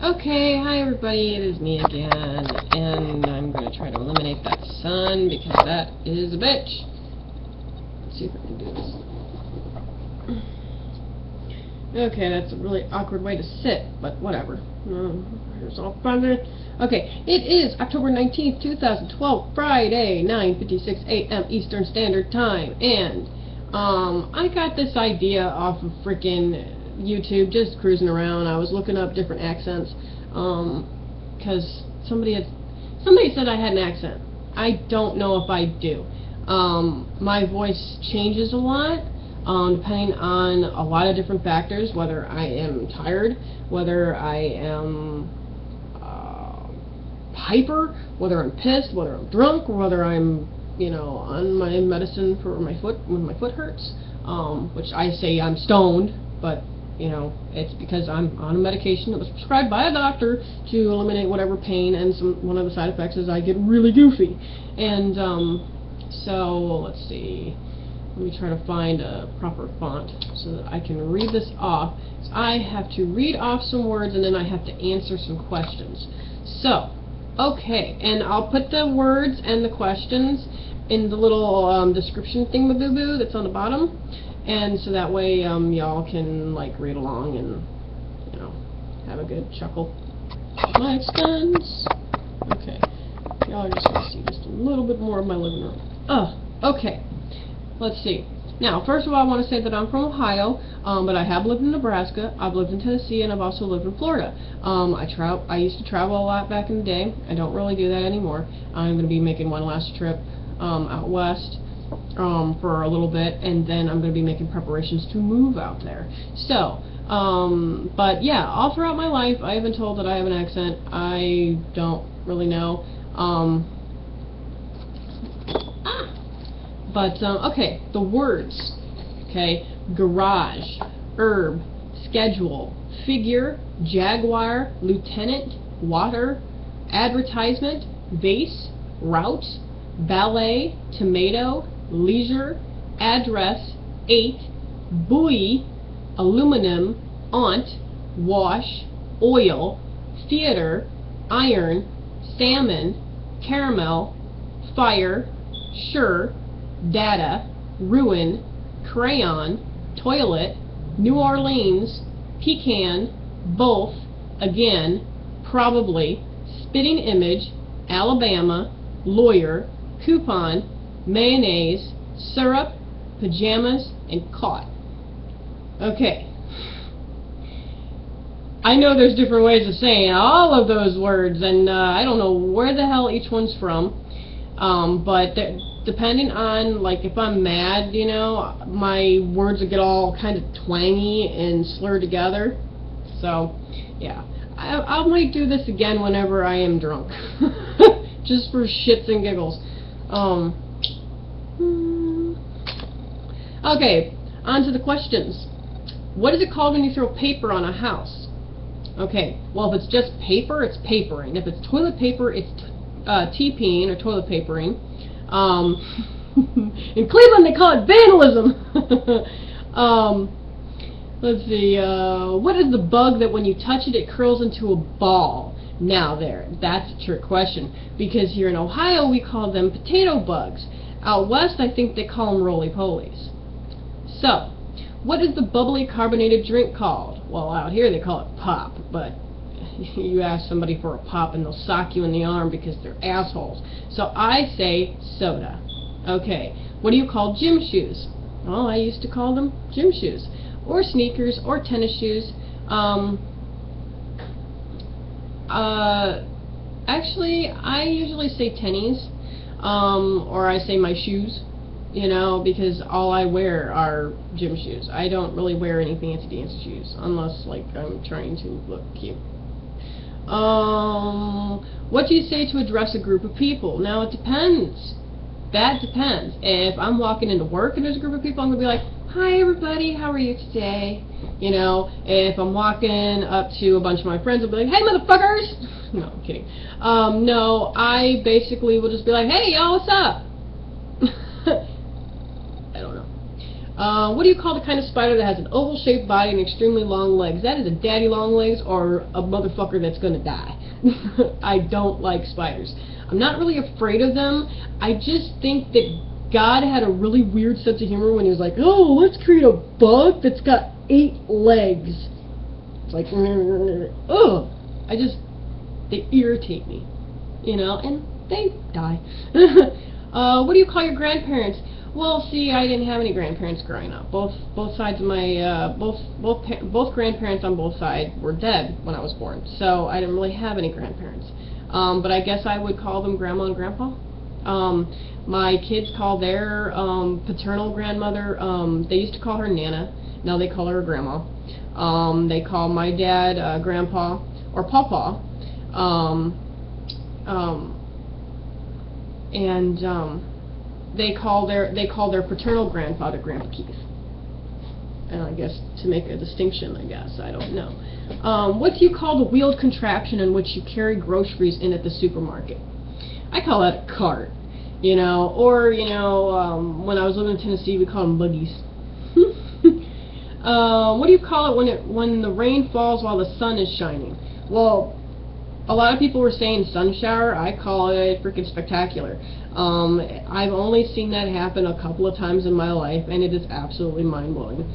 Okay, hi everybody, it is me again, and I'm going to try to eliminate that sun because that is a bitch. Let's see if I can do this. Okay, that's a really awkward way to sit, but whatever. Here's all fun. Okay, it is October 19th, 2012, Friday, 9:56 a.m. Eastern Standard Time, and I got this idea off of frickin' YouTube, just cruising around. I was looking up different accents, because somebody said I had an accent. I don't know if I do. My voice changes a lot, depending on a lot of different factors, whether I am tired, whether I am hyper, whether I'm pissed, whether I'm drunk, or whether I'm, on my medicine for my foot when my foot hurts, which I say I'm stoned, but it's because I'm on a medication that was prescribed by a doctor to eliminate whatever pain, and one of the side effects is I get really goofy. And so let's see, let me try to find a proper font so that I can read this off. So I have to read off some words and then I have to answer some questions. So, okay, and I'll put the words and the questions in the little description thingamaboo that's on the bottom. And so that way, y'all can, read along and, have a good chuckle. My expense. Okay. Y'all are just going to see just a little bit more of my living room. Okay. Let's see. Now, first of all, I want to say that I'm from Ohio, but I have lived in Nebraska, I've lived in Tennessee, and I've also lived in Florida. I used to travel a lot back in the day. I don't really do that anymore. I'm going to be making one last trip out west. For a little bit, and then I'm going to be making preparations to move out there. So, but yeah, all throughout my life, I have been told that I have an accent. I don't really know. Okay, the words. Okay, garage, herb, schedule, figure, jaguar, lieutenant, water, advertisement, vase, route, ballet, tomato, leisure, address, 8, buoy, aluminum, aunt, wash, oil, theater, iron, salmon, caramel, fire, sure, data, ruin, crayon, toilet, New Orleans, pecan, both, again, probably, spitting image, Alabama, lawyer, coupon, mayonnaise, syrup, pajamas, and caught. Okay. I know there's different ways of saying all of those words, and I don't know where the hell each one's from, but depending on, if I'm mad, my words will get all kind of twangy and slurred together. So, yeah. I might do this again whenever I am drunk. Just for shits and giggles. Okay, on to the questions. What is it called when you throw paper on a house? Okay, well, if it's just paper, it's papering. If it's toilet paper, it's TPing, or toilet papering. In Cleveland, they call it vandalism. Let's see, what is the bug that when you touch it, it curls into a ball? Now that's a trick question, because here in Ohio we call them potato bugs. Out west I think they call them roly-polies. So, what is the bubbly carbonated drink called? Well, out here they call it pop, but you ask somebody for a pop and they'll sock you in the arm because they're assholes. So I say soda. Okay, what do you call gym shoes? Well, I used to call them gym shoes, or sneakers, or tennis shoes. Actually, I usually say tennies, or I say my shoes, because all I wear are gym shoes. I don't really wear any fancy shoes, unless, I'm trying to look cute. What do you say to address a group of people? Now, it depends. That depends. If I'm walking into work and there's a group of people, I'm going to be like, hi everybody, how are you today? If I'm walking up to a bunch of my friends, I'll be like, hey motherfuckers! No, I'm kidding. No, I basically will just be like, hey y'all, what's up? I don't know. What do you call the kind of spider that has an oval-shaped body and extremely long legs? That is a daddy long legs or a motherfucker that's gonna die. I don't like spiders. I'm not really afraid of them. I just think that God had a really weird sense of humor when he was like, oh, let's create a bug that's got 8 legs. It's like, ugh. They irritate me, you know, and they die. What do you call your grandparents? Well, see, I didn't have any grandparents growing up. Both sides of my both grandparents on both sides were dead when I was born, so I didn't really have any grandparents. But I guess I would call them grandma and grandpa. My kids call their paternal grandmother. They used to call her Nana. Now they call her grandma. They call my dad grandpa or pawpaw. They call their paternal grandfather Grandpa Keith. And I guess to make a distinction, I guess, I don't know. What do you call the wheeled contraption in which you carry groceries in at the supermarket? I call that a cart, you know, or, you know, when I was living in Tennessee, we call them buggies. What do you call it when the rain falls while the sun is shining? Well, a lot of people were saying sun shower. I call it freaking spectacular. I've only seen that happen a couple of times in my life, and it is absolutely mind-blowing.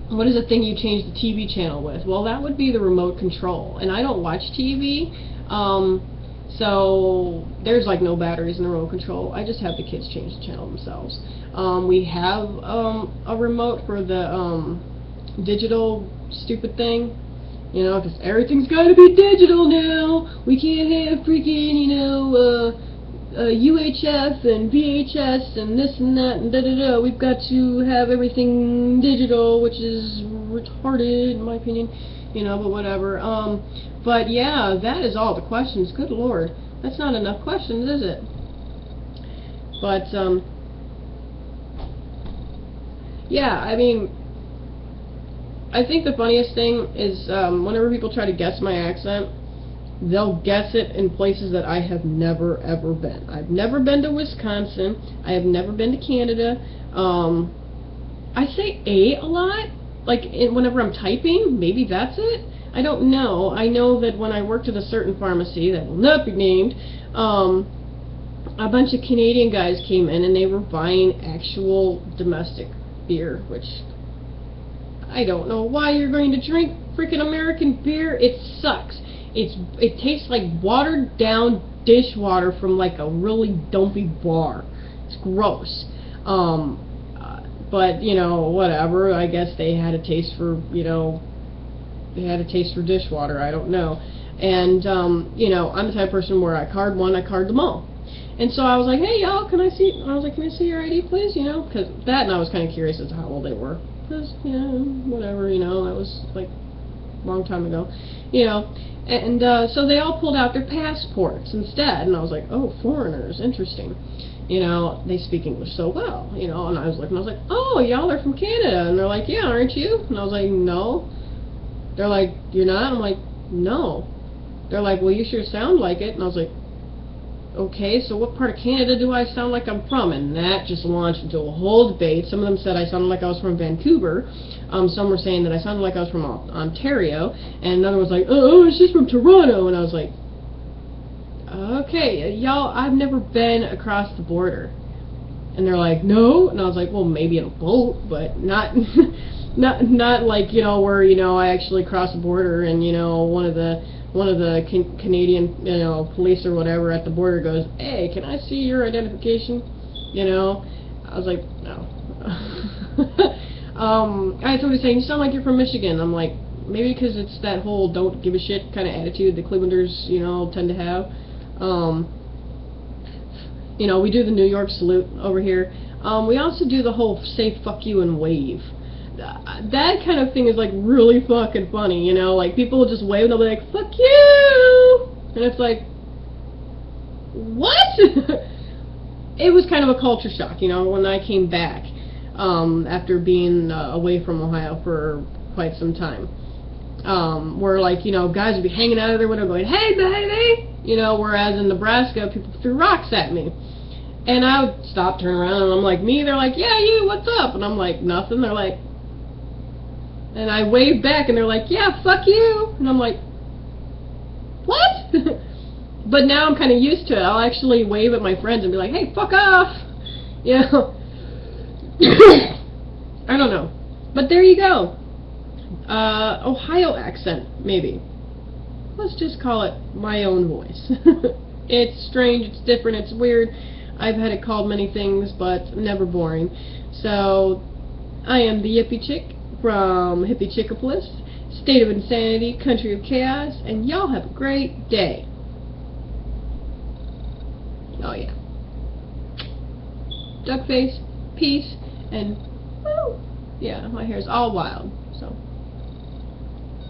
What is the thing you change the TV channel with? Well, that would be the remote control. And I don't watch TV, so there's like no batteries in the remote control. I just have the kids change the channel themselves. We have a remote for the digital stupid thing. You know, because everything's got to be digital now. We can't have freaking, you know, UHF and VHS and this and that and da-da-da. We've got to have everything digital, which is retarded, in my opinion. You know, but whatever. But yeah, that is all the questions. Good Lord. That's not enough questions, is it? But, yeah, I mean, I think the funniest thing is whenever people try to guess my accent, they'll guess it in places that I have never ever been. I've never been to Wisconsin. I have never been to Canada. I say a lot, like whenever I'm typing. Maybe that's it. I don't know. I know that when I worked at a certain pharmacy that will not be named, a bunch of Canadian guys came in and they were buying actual domestic beer, which I don't know why you're going to drink freaking American beer. It sucks. It tastes like watered down dishwater from like a really dumpy bar. It's gross. But you know, whatever. I guess they had a taste for, you know, they had a taste for dishwater. I don't know. And you know, I'm the type of person where I card one, I card them all. And so I was like, hey y'all, can I see your ID, please? You know, because that, and I was kind of curious as to how old they were. Because, you know, whatever, you know, that was, like, a long time ago, you know, and so they all pulled out their passports instead, and I was like, oh, foreigners, interesting, you know, they speak English so well, you know, and I was looking, I was like, oh, y'all are from Canada, and they're like, yeah, aren't you? And I was like, no. They're like, you're not? I'm like, no. They're like, well, you sure sound like it, and I was like, okay, so what part of Canada do I sound like I'm from? And that just launched into a whole debate. Some of them said I sounded like I was from Vancouver. Some were saying that I sounded like I was from Ontario. And another was like, oh, she's from Toronto. And I was like, okay, y'all, I've never been across the border. And they're like, no. And I was like, well, maybe in a boat, but not not like, you know, where, you know, I actually cross the border and, you know, one of the Canadian, you know, police or whatever at the border goes, hey, can I see your identification? You know, I was like, no. I had somebody saying, you sound like you're from Michigan. I'm like, maybe because it's that whole don't give a shit kind of attitude that Clevelanders, you know, tend to have. You know, we do the New York salute over here. We also do the whole say fuck you and wave. That kind of thing is like really fucking funny, you know, like people will just wave and they'll be like, fuck you! And it's like, what? It was kind of a culture shock, you know, when I came back, after being away from Ohio for quite some time. Where like, you know, guys would be hanging out of their window going, hey baby! You know, whereas in Nebraska, people threw rocks at me. And I would stop, turn around, and I'm like, me? They're like, yeah, you, what's up? And I'm like, nothing. They're like, and I wave back, and they're like, yeah, fuck you. And I'm like, what? But now I'm kind of used to it. I'll actually wave at my friends and be like, hey, fuck off. You know? I don't know. But there you go. Ohio accent, maybe. Let's just call it my own voice. It's strange, it's different, it's weird. I've had it called many things, but never boring. So, I am the Yippie Chick from Hippie Chickopolis, State of Insanity, Country of Chaos, and y'all have a great day. Oh yeah. Duck face, peace, and woo! Yeah, my hair's all wild, so.